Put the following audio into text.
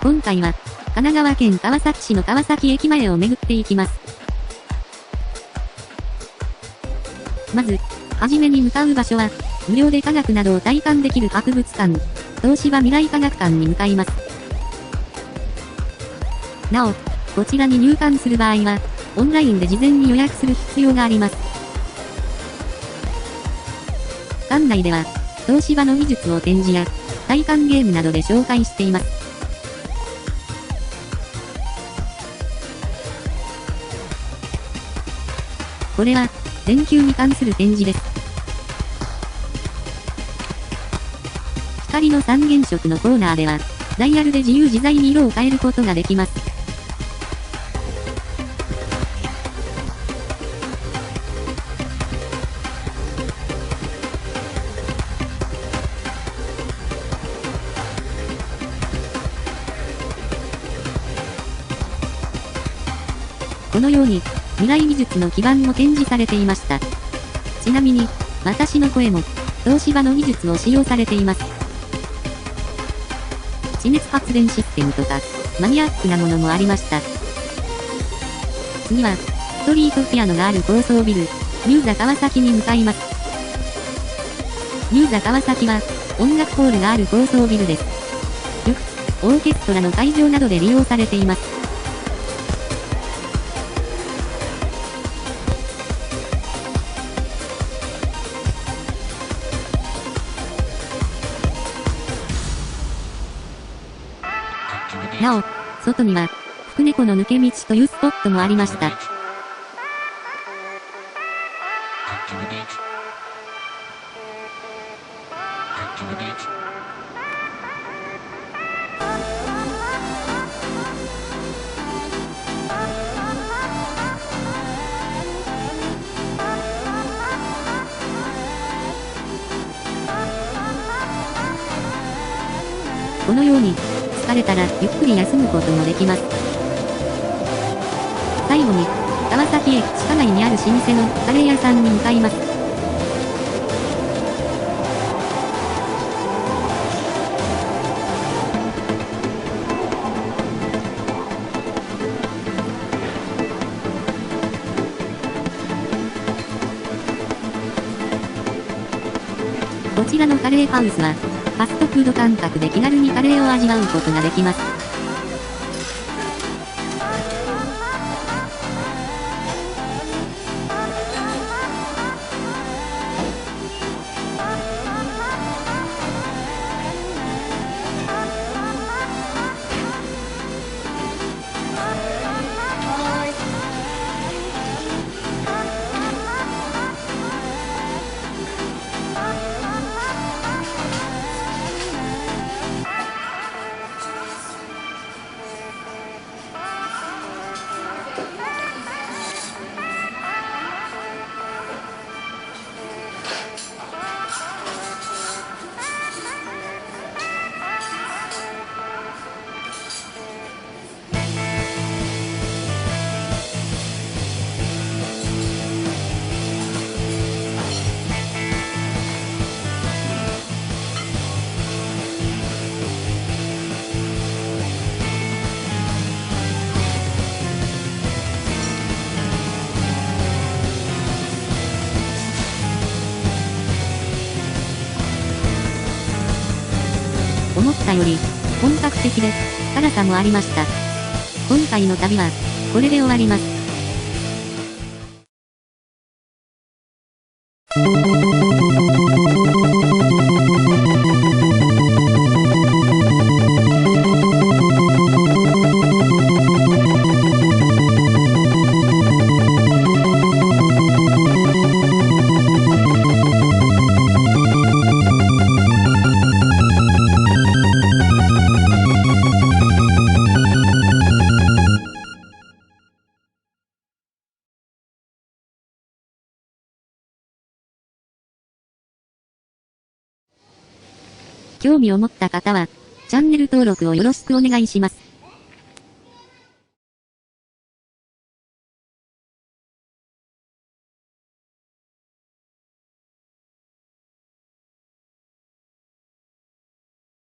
今回は、神奈川県川崎市の川崎駅前を巡っていきます。まず、はじめに向かう場所は、無料で科学などを体感できる博物館、東芝未来科学館に向かいます。なお、こちらに入館する場合は、オンラインで事前に予約する必要があります。館内では、東芝の技術を展示や、体感ゲームなどで紹介しています。これは、電球に関する展示です。光の三原色のコーナーでは、ダイヤルで自由自在に色を変えることができます。このように、未来技術の基盤も展示されていました。ちなみに、私の声も、東芝の技術を使用されています。地熱発電システムとか、マニアックなものもありました。次は、ストリートピアノがある高層ビル、ニューザ川崎に向かいます。ニューザ川崎は、音楽ホールがある高層ビルです。よく、オーケストラの会場などで利用されています。なお、外には、福猫の抜け道というスポットもありました。このように、疲れたらゆっくり休むこともできます。最後に、川崎駅地下街にある老舗のカレー屋さんに向かいます。こちらのカレーハウスは、ファストフード感覚で気軽にカレーを味わうことができます。思ったより、本格的で、辛さもありました。今回の旅は、これで終わります。興味を持った方は、チャンネル登録をよろしくお願いします。